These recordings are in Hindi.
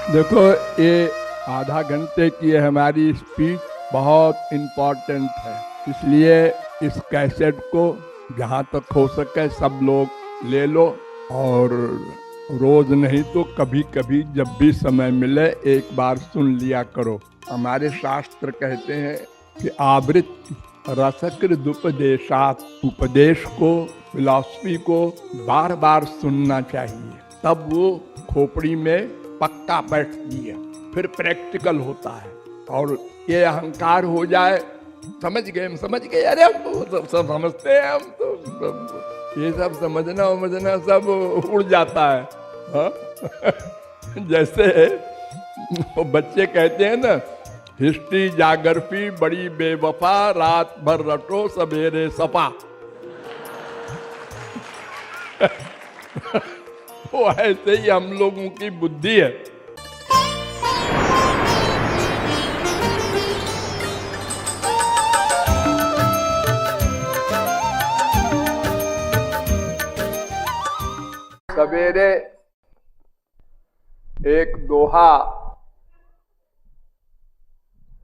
देखो, ये आधा घंटे की हमारी स्पीच बहुत इम्पोर्टेंट है, इसलिए इस कैसेट को जहाँ तक हो सके सब लोग ले लो और रोज नहीं तो कभी कभी जब भी समय मिले एक बार सुन लिया करो। हमारे शास्त्र कहते हैं कि आवृत्ति रसकृदुपदेशात्, उपदेश को, फिलॉसफी को बार बार सुनना चाहिए, तब वो खोपड़ी में पक्का बैठती है, फिर प्रैक्टिकल होता है। और ये अहंकार हो जाए, समझ गए हम समझ गए, अरे हम तो सब समझते हैं, हम तो ये सब समझना सब उड़ जाता है। हाँ? जैसे वो बच्चे कहते हैं ना, हिस्ट्री जागरफी बड़ी बेवफा, रात भर रटो सवेरे सपा। वो ऐसे ही हम लोगों की बुद्धि है। सवेरे एक दोहा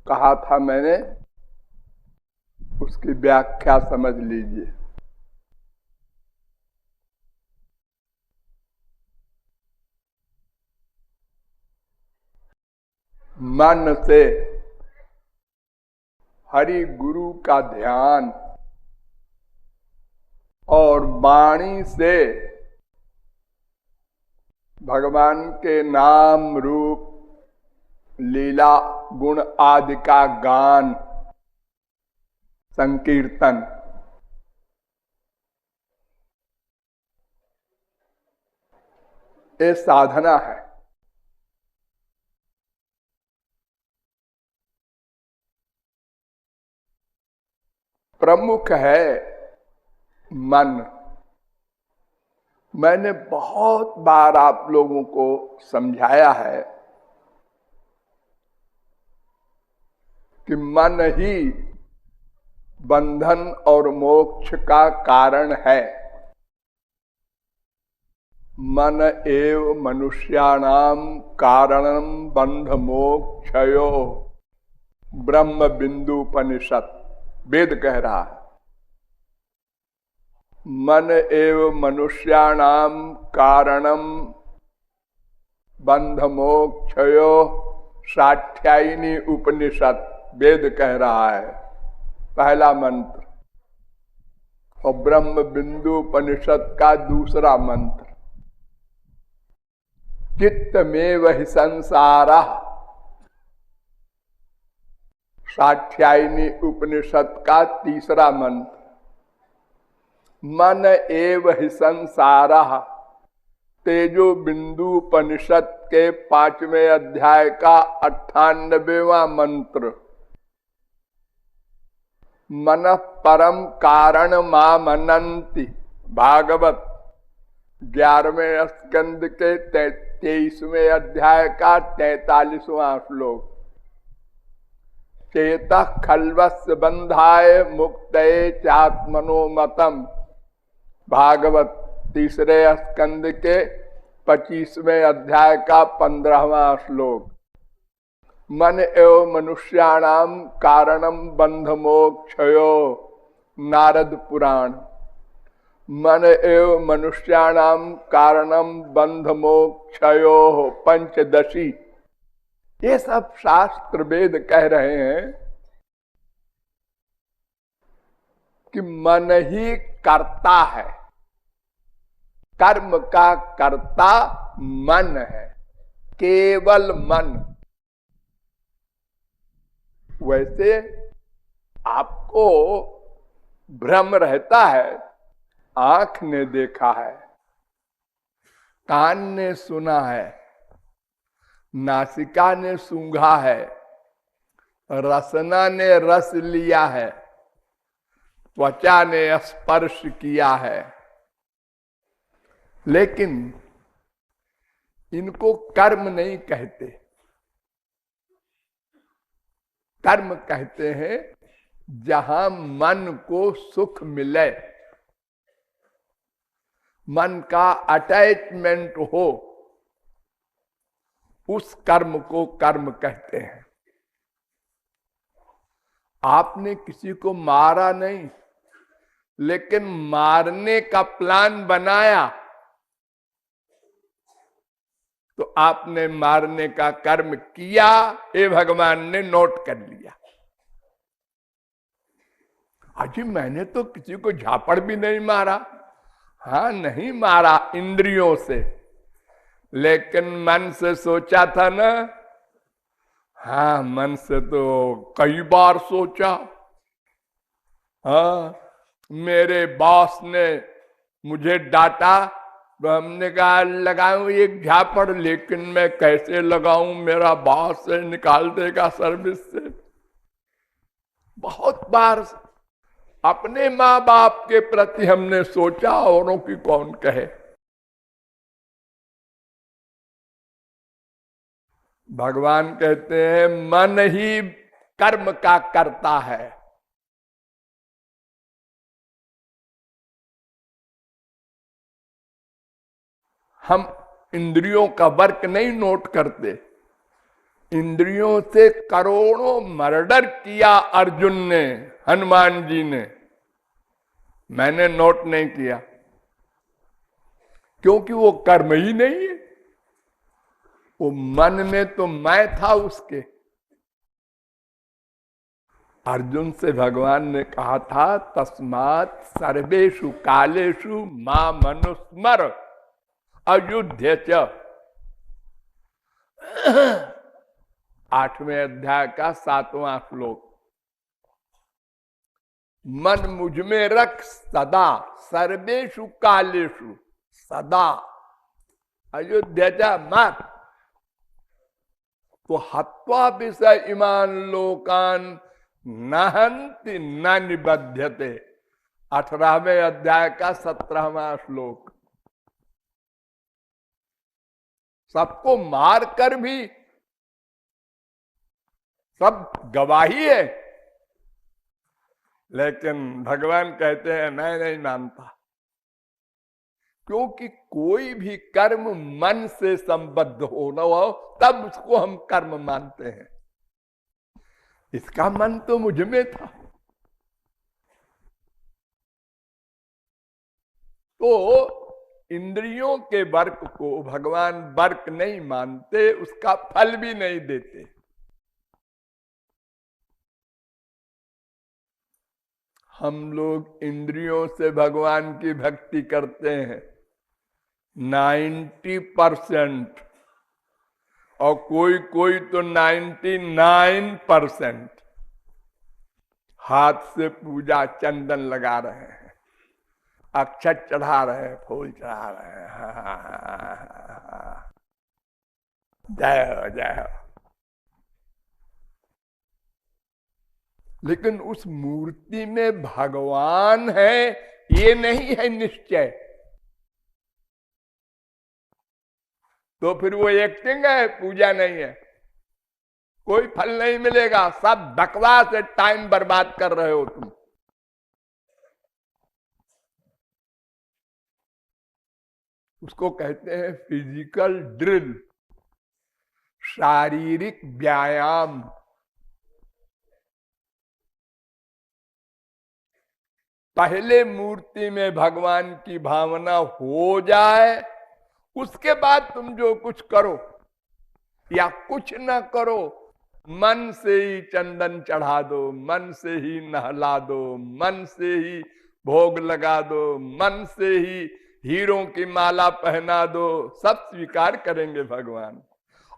कहा था मैंने, उसकी व्याख्या समझ लीजिए। मन से हरि गुरु का ध्यान और वाणी से भगवान के नाम रूप लीला गुण आदि का गान संकीर्तन, ये साधना है। प्रमुख है मन। मैंने बहुत बार आप लोगों को समझाया है कि मन ही बंधन और मोक्ष का कारण है। मन एव मनुष्याणाम कारणम बंध मोक्षयो, ब्रह्म बिंदुपनिषद वेद कह रहा है। मन एव मनुष्याणाम कारणम बंध मोक्षयो, साठ्यायनी उपनिषद वेद कह रहा है, पहला मंत्र। और ब्रह्म बिंदु उपनिषद का दूसरा मंत्र, चित्तमेव हि संसारः, साठ्यायनी उपनिषद का तीसरा मंत्र। मन एव हि संसारः, तेजो बिंदु उपनिषद के 5वें अध्याय का 98वां मंत्र। मन परम कारण मामनन्ति, भागवत 11वें स्कंद के 23वें अध्याय का 43वां श्लोक। चेतः खल्वस्य बंधाय मुक्तये चात्मनो मतम, भागवत 3 स्कंद के 25वें अध्याय का 15वां श्लोक। मन एव मनुष्याणाम कारणम बंध मोक्षयो, नारद पुराण। मन एव मनुष्याणाम कारणम बंध मोक्षयो, पंचदशी। ये सब शास्त्र वेद कह रहे हैं कि मन ही कर्ता है, कर्म का कर्ता मन है, केवल मन। वैसे आपको भ्रम रहता है, आंख ने देखा है, कान ने सुना है, नासिका ने सूंघा है, रसना ने रस लिया है, त्वचा ने स्पर्श किया है, लेकिन इनको कर्म नहीं कहते। कर्म कहते हैं जहां मन को सुख मिले, मन का अटैचमेंट हो, उस कर्म को कर्म कहते हैं। आपने किसी को मारा नहीं, लेकिन मारने का प्लान बनाया, तो आपने मारने का कर्म किया, ये भगवान ने नोट कर लिया। अजी मैंने तो किसी को झापड़ भी नहीं मारा। हाँ, नहीं मारा इंद्रियों से, लेकिन मन से सोचा था ना। हाँ, मन से तो कई बार सोचा। हाँ, मेरे बॉस ने मुझे डांटा तो हमने कहा लगाऊं एक झापड़, लेकिन मैं कैसे लगाऊं, मेरा बॉस से निकाल देगा सर्विस से। बहुत बार अपने माँ बाप के प्रति हमने सोचा, औरों की कौन कहे। भगवान कहते हैं मन ही कर्म का करता है। हम इंद्रियों का वर्क नहीं नोट करते। इंद्रियों से करोड़ों मर्डर किया अर्जुन ने, हनुमान जी ने, मैंने नोट नहीं किया, क्योंकि वो कर्म ही नहीं है। वो मन में तो मैं था उसके। अर्जुन से भगवान ने कहा था तस्मात् सर्वेषु कालेषु मां मनुस्मर अयुध्य च। 8वें अध्याय का 7वां श्लोक। मन मुझ में रख सदा, सर्वेषु कालेषु सदा, अयोध्या च मत। तो हत्वा विषय इमान लोकान नहंति न निबध्यते। 18वें अध्याय का 17वां श्लोक। सबको मार कर भी सब गवाही है, लेकिन भगवान कहते हैं मैं नहीं मानता, क्योंकि कोई भी कर्म मन से संबद्ध हो न हो तब उसको हम कर्म मानते हैं। इसका मन तो मुझ में था। तो इंद्रियों के वर्क को भगवान वर्क नहीं मानते, उसका फल भी नहीं देते। हम लोग इंद्रियों से भगवान की भक्ति करते हैं 90%, और कोई कोई तो 99% हाथ से पूजा चंदन लगा रहे हैं, अक्षत चढ़ा रहे हैं, फूल चढ़ा रहे हैं। जय हो जय हो। लेकिन उस मूर्ति में भगवान है ये नहीं है निश्चय। तो फिर वो एक्टिंग है, पूजा नहीं है, कोई फल नहीं मिलेगा, सब बकवास है, टाइम बर्बाद कर रहे हो तुम। उसको कहते हैं फिजिकल ड्रिल, शारीरिक व्यायाम। पहले मूर्ति में भगवान की भावना हो जाए, उसके बाद तुम जो कुछ करो या कुछ ना करो, मन से ही चंदन चढ़ा दो, मन से ही नहला दो, मन से ही भोग लगा दो, मन से ही हीरों की माला पहना दो, सब स्वीकार करेंगे भगवान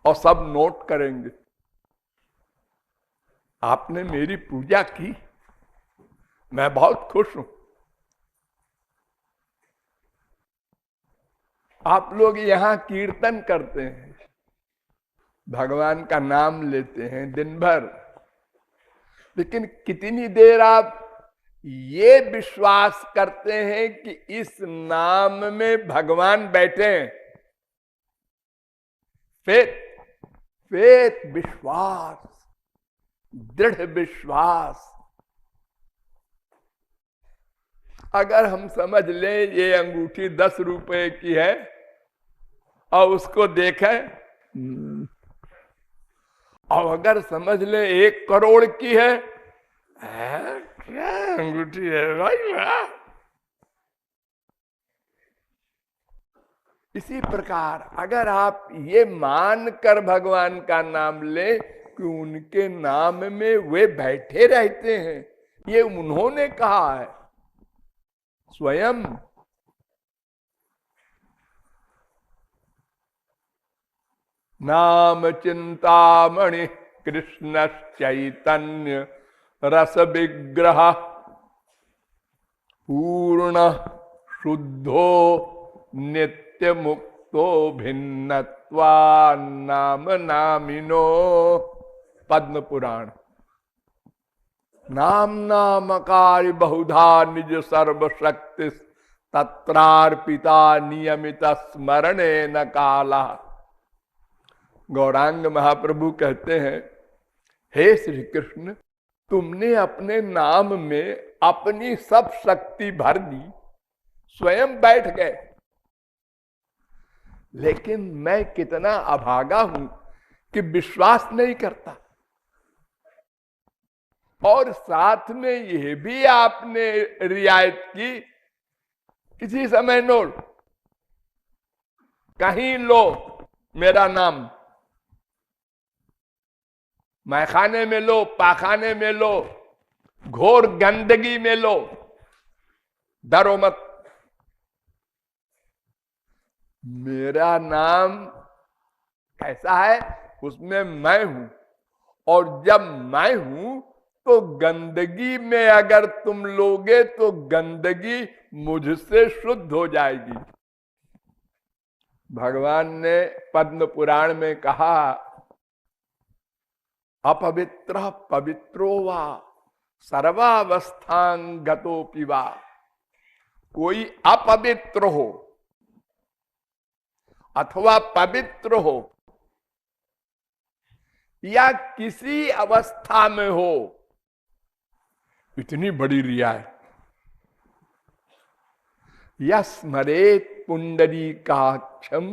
और सब नोट करेंगे। आपने मेरी पूजा की, मैं बहुत खुश हूं। आप लोग यहां कीर्तन करते हैं, भगवान का नाम लेते हैं दिन भर, लेकिन कितनी देर आप ये विश्वास करते हैं कि इस नाम में भगवान बैठे हैं? फेथ, विश्वास, दृढ़ विश्वास। अगर हम समझ लें ये अंगूठी 10 रुपए की है और उसको देखें और अगर समझ ले 1 करोड़ की है, क्या अंगूठी है भाई, वाह। इसी प्रकार अगर आप ये मानकर भगवान का नाम ले कि उनके नाम में वे बैठे रहते हैं, ये उन्होंने कहा है स्वयं। नाम चिंतामणि कृष्ण चैतन्य रस विग्रह पूर्ण शुद्धो नित्य मुक्तो भिन्नत्वा नाम नामिनो। पद्म पुराण। नाम नामकारी बहुधा निज सर्वशक्ति तत्रार्पिता नियमित स्मरणे न काला। गौरांग महाप्रभु कहते हैं, हे श्री कृष्ण, तुमने अपने नाम में अपनी सब शक्ति भर दी, स्वयं बैठ गए, लेकिन मैं कितना अभागा हूं कि विश्वास नहीं करता। और साथ में यह भी आपने रियायत की, किसी समय लो, कहीं लो मेरा नाम, मैखाने में लो, पाखाने में लो, घोर गंदगी में लो, डरो मत। मेरा नाम कैसा है, उसमें मैं हूं, और जब मैं हूं तो गंदगी में अगर तुम लोगे तो गंदगी मुझसे शुद्ध हो जाएगी। भगवान ने पद्म पुराण में कहा, अपवित्र पवित्रो वा सर्वावस्थांगतोपि वा। कोई अपवित्र हो अथवा पवित्र हो या किसी अवस्था में हो, इतनी बड़ी रियायत। यस्मरेत पुंडरीकाक्षम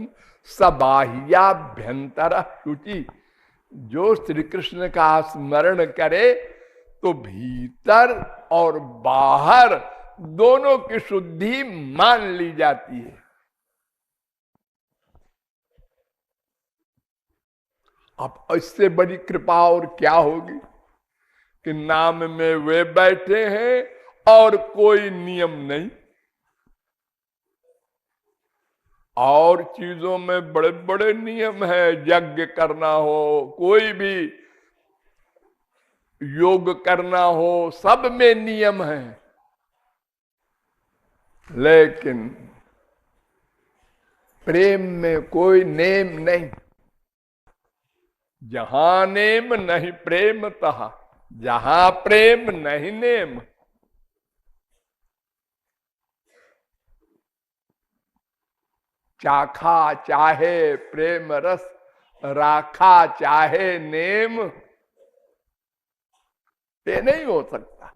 सबाह्याभ्यंतर शुचि। जो श्री कृष्ण का स्मरण करे तो भीतर और बाहर दोनों की शुद्धि मान ली जाती है। अब इससे बड़ी कृपा और क्या होगी कि नाम में वे बैठे हैं और कोई नियम नहीं। और चीजों में बड़े बड़े नियम है, यज्ञ करना हो, कोई भी योग करना हो, सब में नियम है, लेकिन प्रेम में कोई नेम नहीं। जहां नेम नहीं प्रेम तहा, जहां प्रेम नहीं नेम। चाखा चाहे प्रेम रस, राखा चाहे नेम, ये नहीं हो सकता,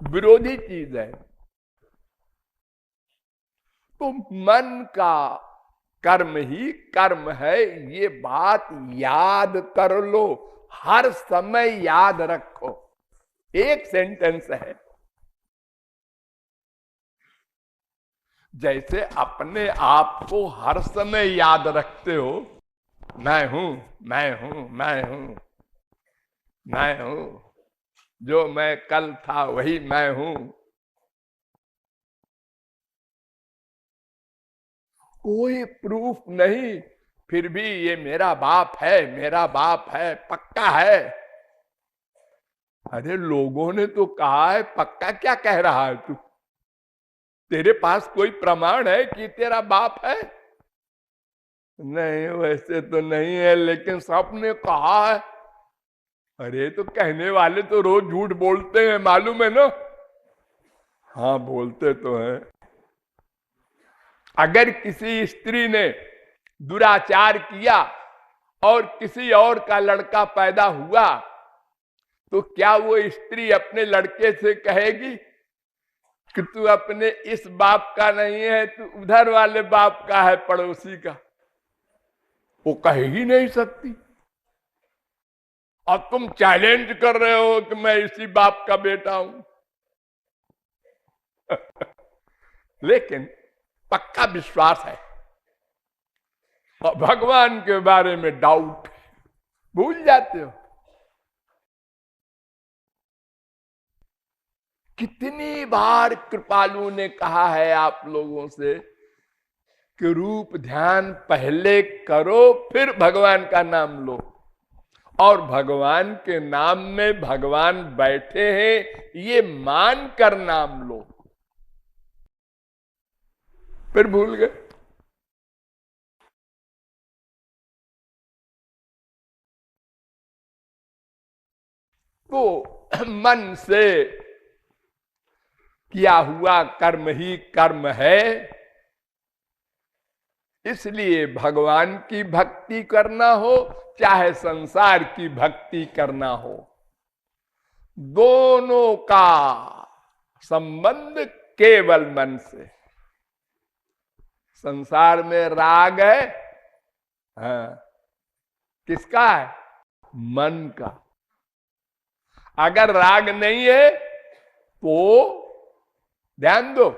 विरोधी चीज है। तो मन का कर्म ही कर्म है, ये बात याद कर लो, हर समय याद रखो। एक सेंटेंस है, जैसे अपने आप को हर समय याद रखते हो, मैं हूं, मैं हूं, मैं हूं, मैं हूं, जो मैं कल था वही मैं हूं। कोई प्रूफ नहीं, फिर भी ये मेरा बाप है, मेरा बाप है, पक्का है। अरे लोगों ने तो कहा है, पक्का क्या कह रहा है तू? तेरे पास कोई प्रमाण है कि तेरा बाप है? नहीं, वैसे तो नहीं है, लेकिन सबने कहा है। अरे तो कहने वाले तो रोज झूठ बोलते हैं, मालूम है ना? हाँ, बोलते तो हैं। अगर किसी स्त्री ने दुराचार किया और किसी और का लड़का पैदा हुआ, तो क्या वो स्त्री अपने लड़के से कहेगी कि तू अपने इस बाप का नहीं है, तू उधर वाले बाप का है, पड़ोसी का? वो कह ही नहीं सकती। और तुम चैलेंज कर रहे हो कि मैं इसी बाप का बेटा हूं। लेकिन पक्का विश्वास है और भगवान के बारे में डाउट, भूल जाते हो। कितनी बार कृपालु ने कहा है आप लोगों से कि रूप ध्यान पहले करो फिर भगवान का नाम लो, और भगवान के नाम में भगवान बैठे हैं ये मान कर नाम लो, फिर भूल गए। तो मन से किया हुआ कर्म ही कर्म है, इसलिए भगवान की भक्ति करना हो चाहे संसार की भक्ति करना हो, दोनों का संबंध केवल मन से। संसार में राग है, हाँ, किसका है? मन का। अगर राग नहीं है तो ध्यान दो,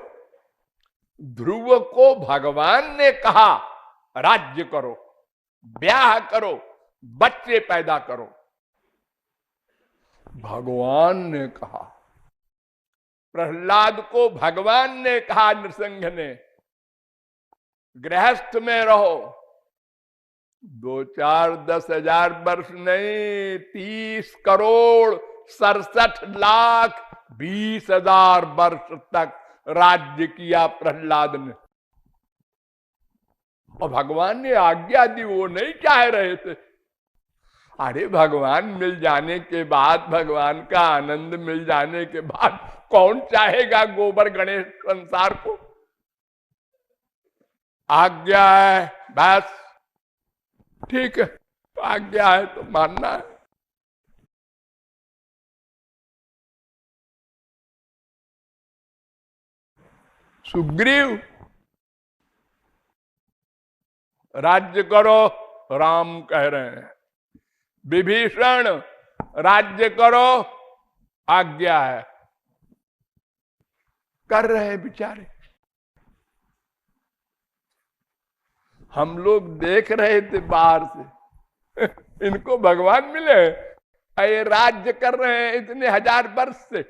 ध्रुव को भगवान ने कहा राज्य करो, ब्याह करो, बच्चे पैदा करो। भगवान ने कहा। प्रहलाद को भगवान ने कहा, नृसिंह ने, गृहस्थ में रहो, 2 4 10 हजार वर्ष नहीं, 30 करोड़ 67 लाख 20 हजार वर्ष तक राज्य किया प्रहलाद ने। और भगवान ने आज्ञा दी, वो नहीं चाह रहे थे। अरे भगवान मिल जाने के बाद, भगवान का आनंद मिल जाने के बाद कौन चाहेगा गोबर गणेश संसार को? आज्ञा है बस, ठीक है, आज्ञा है तो मानना है। सुग्रीव राज्य करो, राम कह रहे हैं। विभीषण राज्य करो, आज्ञा है, कर रहे हैं बेचारे। हम लोग देख रहे थे बाहर से इनको भगवान मिले, ये राज्य कर रहे हैं इतने हजार वर्ष से।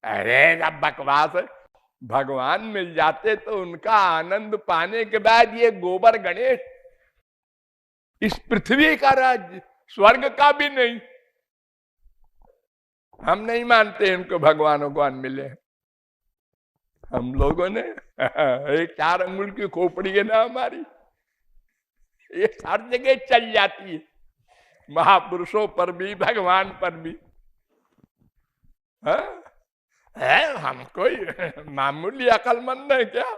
अरे सब बकवास है। भगवान मिल जाते तो उनका आनंद पाने के बाद ये गोबर गणेश, इस पृथ्वी का राज्य, स्वर्ग का भी नहीं। हम नहीं मानते इनको भगवान मिले। हम लोगों ने एक 4 अंगुल की खोपड़ी है ना हमारी, ये हर जगह चल जाती है, महापुरुषों पर भी, भगवान पर भी। हम कोई मामूली अकलमंद है क्या?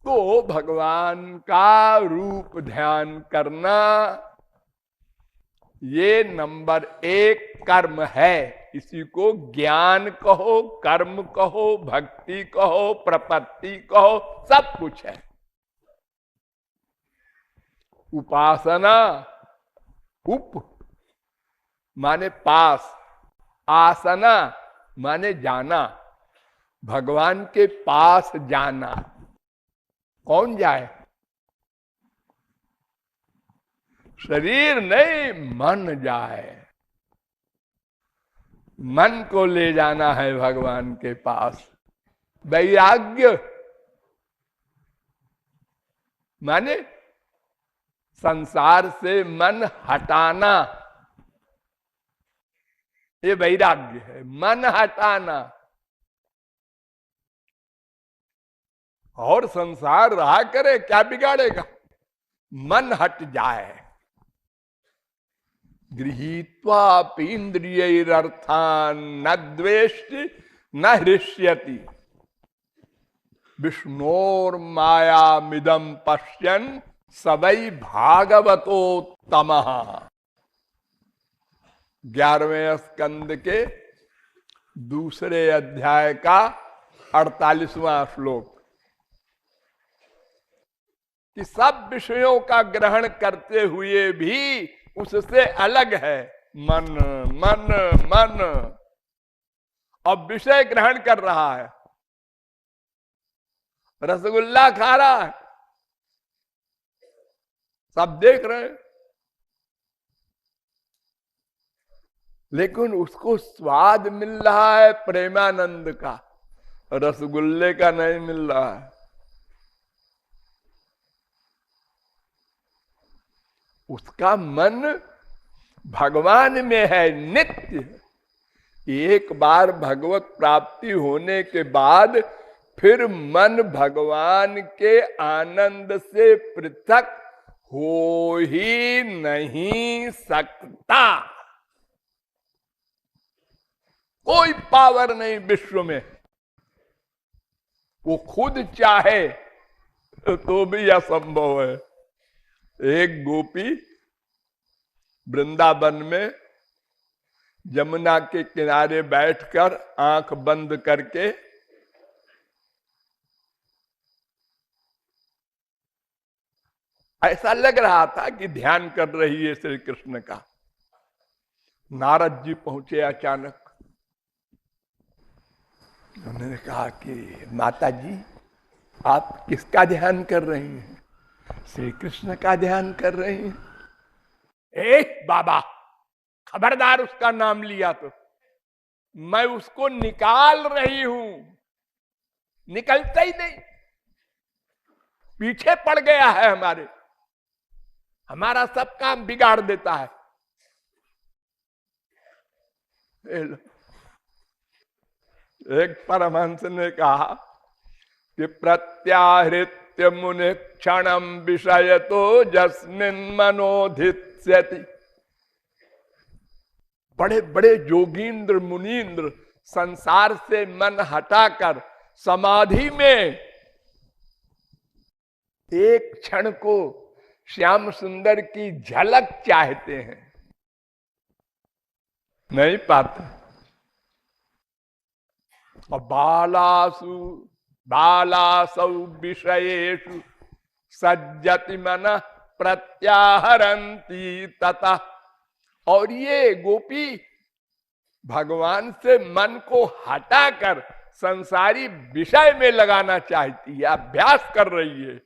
तो भगवान का रूप ध्यान करना ये नंबर 1 कर्म है। इसी को ज्ञान कहो, कर्म कहो, भक्ति कहो, प्रपत्ति कहो, सब कुछ है। उपासना, उप माने पास, आसना माने जाना, भगवान के पास जाना। कौन जाए? शरीर नहीं, मन जाए। मन को ले जाना है भगवान के पास। वैराग्य माने संसार से मन हटाना, ये वैराग्य है, मन हटाना। और संसार रहा करे, क्या बिगाड़ेगा? मन हट जाए। गृहीत्वा इंद्रियर्थान न द्वेष्टि न हृष्यति, विष्णोर माया मिदम पश्यन् सवै भागवतोत्तमः। 11वें स्कंद के 2 अध्याय का 48वां श्लोक। कि सब विषयों का ग्रहण करते हुए भी उससे अलग है। मन मन मन, अब विषय ग्रहण कर रहा है, रसगुल्ला खा रहा है, सब देख रहे हैं, लेकिन उसको स्वाद मिल रहा है प्रेमानंद का, रसगुल्ले का नहीं मिल रहा है। उसका मन भगवान में है नित्य। एक बार भगवत प्राप्ति होने के बाद फिर मन भगवान के आनंद से पृथक हो ही नहीं सकता। कोई पावर नहीं विश्व में, वो खुद चाहे तो भी असंभव है। एक गोपी वृंदावन में यमुना के किनारे बैठकर आंख बंद करके ऐसा लग रहा था कि ध्यान कर रही है श्री कृष्ण का। नारद जी पहुंचे अचानक। उन्होंने कहा कि माता जी आप किसका ध्यान कर रही हैं? श्री कृष्ण का ध्यान कर रही हैं। ए बाबा, खबरदार उसका नाम लिया तो मैं उसको निकाल रही हूं। निकलता ही नहीं, पीछे पड़ गया है हमारे, हमारा सब काम बिगाड़ देता है। एक परमहंस ने कहा कि प्रत्याहृत्य मुनि क्षणम विषय तो जस्मिन् मनोधिष्यति। बड़े बड़े योगींद्र मुनींद्र संसार से मन हटाकर समाधि में एक क्षण को श्याम सुंदर की झलक चाहते हैं, नहीं पाते। और बालासौ विषयेषु सज्जति मन प्रत्याहरन्ति ततः। और ये गोपी भगवान से मन को हटाकर संसारी विषय में लगाना चाहती है, अभ्यास कर रही है,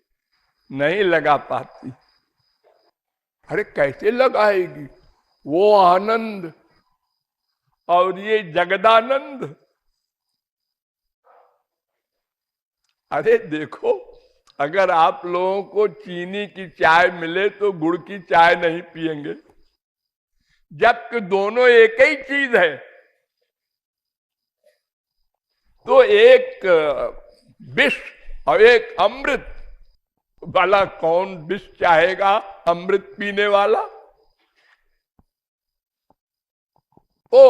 नहीं लगा पाती। अरे कैसे लगाएगी? वो आनंद और ये जगदानंद। अरे देखो, अगर आप लोगों को चीनी की चाय मिले तो गुड़ की चाय नहीं पिएंगे, जबकि दोनों एक ही चीज है। तो एक विष और एक अमृत वाला कौन विष चाहेगा अमृत पीने वाला? तो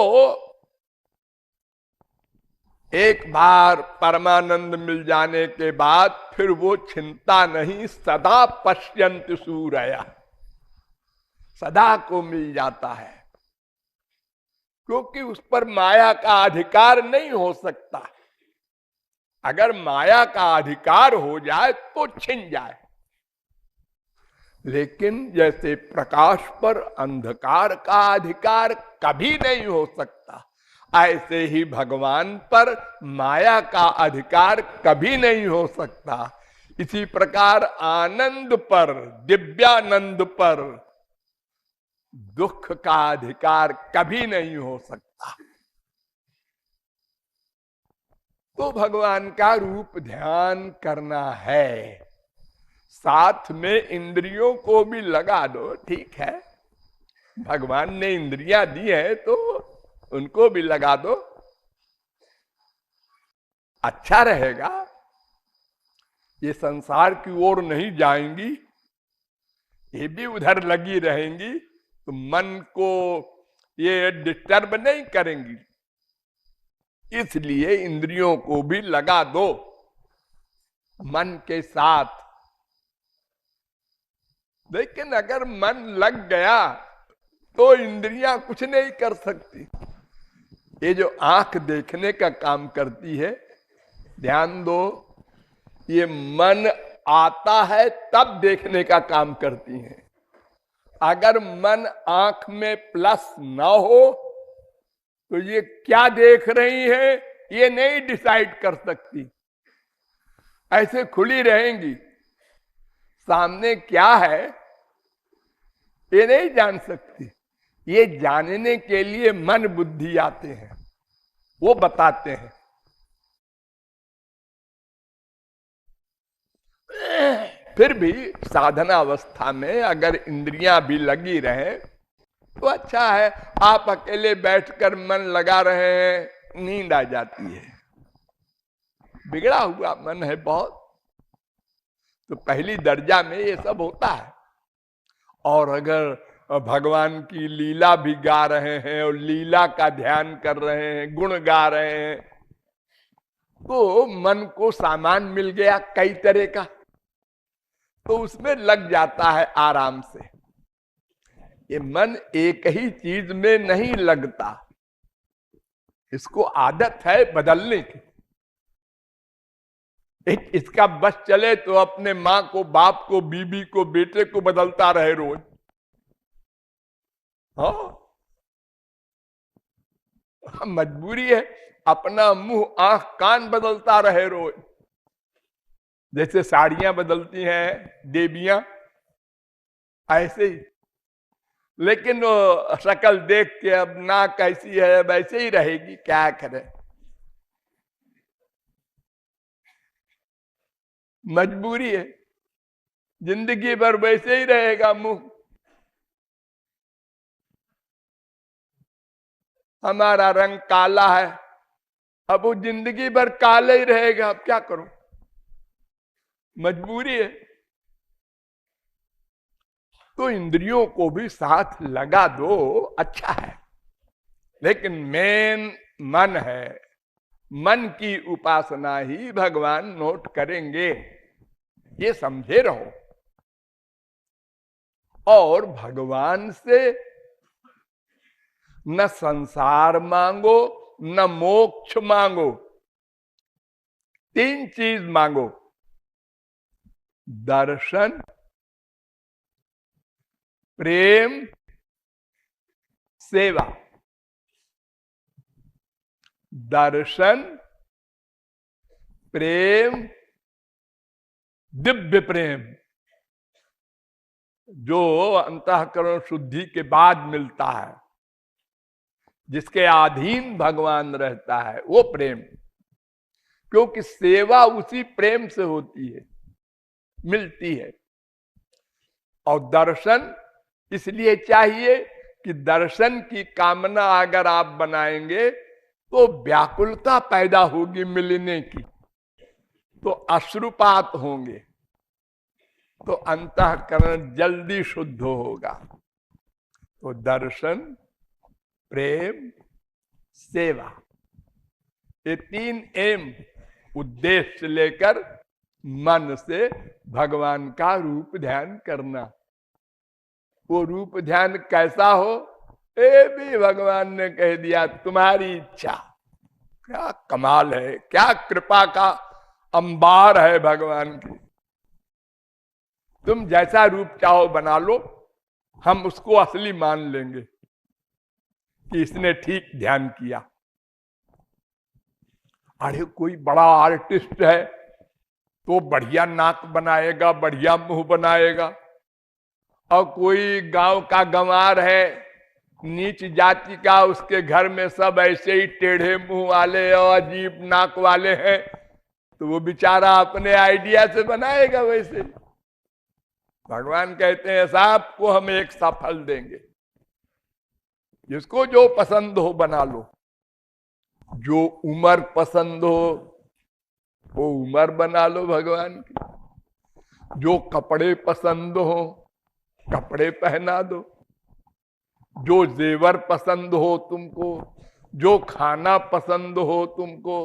एक बार परमानंद मिल जाने के बाद फिर वो चिंता नहीं, सदा पश्यंत सूरया, सदा को मिल जाता है, क्योंकि उस पर माया का अधिकार नहीं हो सकता। अगर माया का अधिकार हो जाए तो छिन जाए, लेकिन जैसे प्रकाश पर अंधकार का अधिकार कभी नहीं हो सकता, ऐसे ही भगवान पर माया का अधिकार कभी नहीं हो सकता। इसी प्रकार आनंद पर, दिव्यानंद पर दुख का अधिकार कभी नहीं हो सकता। तो भगवान का रूप ध्यान करना है, साथ में इंद्रियों को भी लगा दो। ठीक है, भगवान ने इंद्रियां दी है तो उनको भी लगा दो, अच्छा रहेगा। ये संसार की ओर नहीं जाएंगी, ये भी उधर लगी रहेंगी तो मन को ये डिस्टर्ब नहीं करेंगी। इसलिए इंद्रियों को भी लगा दो मन के साथ। लेकिन अगर मन लग गया तो इंद्रियां कुछ नहीं कर सकती। ये जो आंख देखने का काम करती है, ध्यान दो, ये मन आता है तब देखने का काम करती हैं। अगर मन आंख में प्लस ना हो तो ये क्या देख रही है ये नहीं डिसाइड कर सकती, ऐसे खुली रहेंगी। सामने क्या है ये नहीं जान सकती। ये जानने के लिए मन बुद्धि आते हैं, वो बताते हैं। फिर भी साधना अवस्था में अगर इंद्रियां भी लगी रहे तो अच्छा है। आप अकेले बैठकर मन लगा रहे हैं, नींद आ जाती है, बिगड़ा हुआ मन है बहुत, तो पहली दर्जा में ये सब होता है। और अगर भगवान की लीला भी गा रहे हैं और लीला का ध्यान कर रहे हैं, गुण गा रहे हैं, तो मन को सामान मिल गया कई तरह का, तो उसमें लग जाता है आराम से। ये मन एक ही चीज में नहीं लगता, इसको आदत है बदलने की। इसका बस चले तो अपने माँ को, बाप को, बीबी को, बेटे को बदलता रहे रोज। हाँ, मजबूरी है, अपना मुंह आंख कान बदलता रहे रोज। जैसे साड़ियां बदलती हैं देवियां, ऐसे ही। लेकिन वो शक्ल देख के अब ना कैसी है वैसे ही रहेगी, क्या करे, मजबूरी है, जिंदगी भर वैसे ही रहेगा मुंह। हमारा रंग काला है, अब वो जिंदगी भर काला ही रहेगा, अब क्या करो, मजबूरी है। तो इंद्रियों को भी साथ लगा दो, अच्छा है। लेकिन मेन मन है, मन की उपासना ही भगवान नोट करेंगे, ये समझे रहो। और भगवान से न संसार मांगो न मोक्ष मांगो, तीन चीज मांगो, दर्शन, प्रेम, सेवा। दर्शन, प्रेम, दिव्य प्रेम, जो अंतःकरण शुद्धि के बाद मिलता है, जिसके अधीन भगवान रहता है, वो प्रेम। क्योंकि सेवा उसी प्रेम से होती है, मिलती है। और दर्शन इसलिए चाहिए कि दर्शन की कामना अगर आप बनाएंगे तो व्याकुलता पैदा होगी मिलने की, तो अश्रुपात होंगे, तो अंतःकरण जल्दी शुद्ध होगा। तो दर्शन, प्रेम, सेवा, ये तीन एम उद्देश्य लेकर मन से भगवान का रूप ध्यान करना। वो रूप ध्यान कैसा हो, ये भी भगवान ने कह दिया, तुम्हारी इच्छा। क्या कमाल है, क्या कृपा का अंबार है भगवान की। तुम जैसा रूप चाहो बना लो, हम उसको असली मान लेंगे कि इसने ठीक ध्यान किया। अरे कोई बड़ा आर्टिस्ट है तो बढ़िया नाक बनाएगा, बढ़िया मुंह बनाएगा, और कोई गांव का गंवार है, नीच जाति का, उसके घर में सब ऐसे ही टेढ़े मुंह वाले और अजीब नाक वाले हैं, तो वो बेचारा अपने आइडिया से बनाएगा वैसे। भगवान कहते हैं साहब को हम एक सा फल देंगे, जिसको जो पसंद हो बना लो। जो उम्र पसंद हो वो उम्र बना लो भगवान की, जो कपड़े पसंद हो कपड़े पहना दो, जो जेवर पसंद हो तुमको, जो खाना पसंद हो तुमको,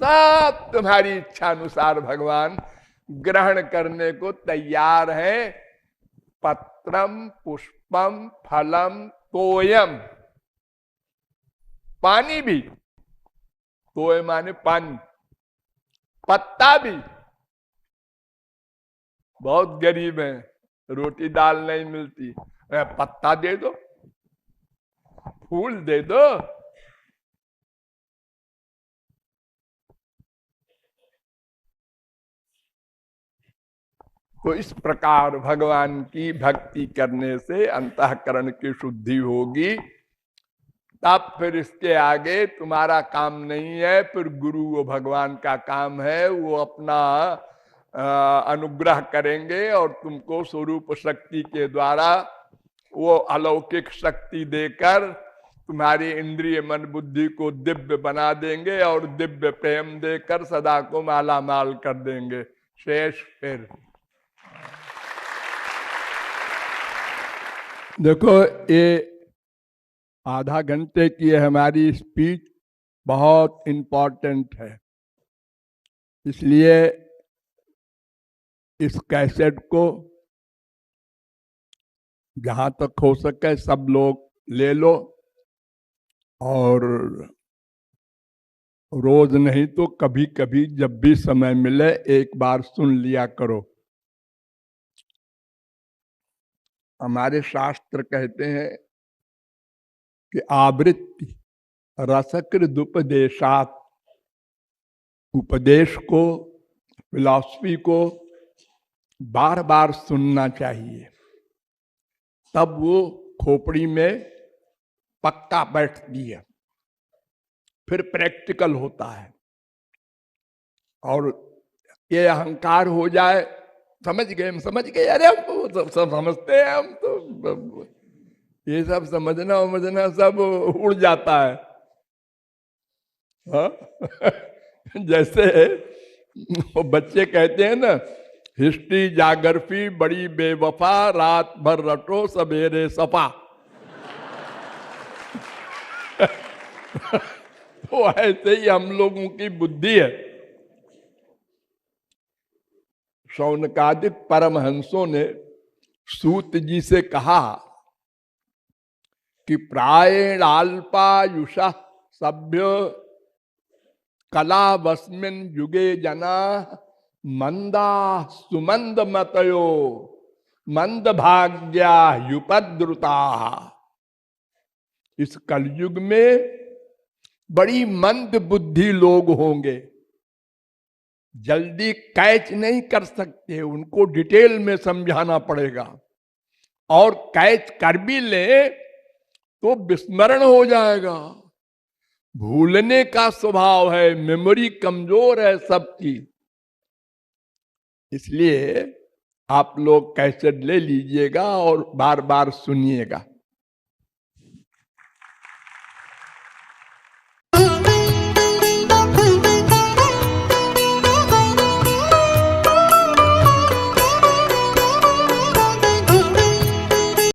सब तुम्हारी इच्छा अनुसार भगवान ग्रहण करने को तैयार है। पत्रम पुष्पम फलम तोयम, पानी भी, तोय माने पानी, पत्ता भी, बहुत गरीब हैं, रोटी दाल नहीं मिलती, पत्ता दे दो, फूल दे दो। तो इस प्रकार भगवान की भक्ति करने से अंतःकरण की शुद्धि होगी। तब फिर इसके आगे तुम्हारा काम नहीं है, फिर गुरु वो भगवान का काम है, वो अपना अनुग्रह करेंगे और तुमको स्वरूप शक्ति के द्वारा वो अलौकिक शक्ति देकर तुम्हारी इंद्रिय मन बुद्धि को दिव्य बना देंगे और दिव्य प्रेम देकर सदा को माला माल कर देंगे। शेष फिर देखो, ये आधा घंटे की हमारी स्पीच बहुत इम्पोर्टेंट है, इसलिए इस कैसेट को जहां तक हो सके सब लोग ले लो और रोज नहीं तो कभी कभी जब भी समय मिले एक बार सुन लिया करो। हमारे शास्त्र कहते हैं कि आवृत्ति रसकृत उपदेशात, उपदेश को, फिलॉसफी को बार बार सुनना चाहिए, तब वो खोपड़ी में पक्का बैठती है, फिर प्रैक्टिकल होता है। और ये अहंकार हो जाए, समझ गए, अरे हम तो सब समझते हैं, हम तो ये सब समझना सब उड़ जाता है। हाँ? जैसे वो बच्चे कहते हैं ना, हिस्ट्री जागरफी बड़ी बेवफा, रात भर रटो सवेरे सफा। तो ऐसे ही हम लोगों की बुद्धि है। शौनकादिक परमहंसों ने सूत जी से कहा कि प्रायेणाल्पायुषः सभ्य कलावस्मिन् युगे जना मंदा सुमंद मतयो मंद भाग्या युपद्रुता। इस कलयुग में बड़ी मंद बुद्धि लोग होंगे, जल्दी कैच नहीं कर सकते, उनको डिटेल में समझाना पड़ेगा, और कैच कर भी ले तो विस्मरण हो जाएगा। भूलने का स्वभाव है, मेमोरी कमजोर है सबकी। इसलिए आप लोग कैसेट ले लीजिएगा और बार बार सुनिएगा।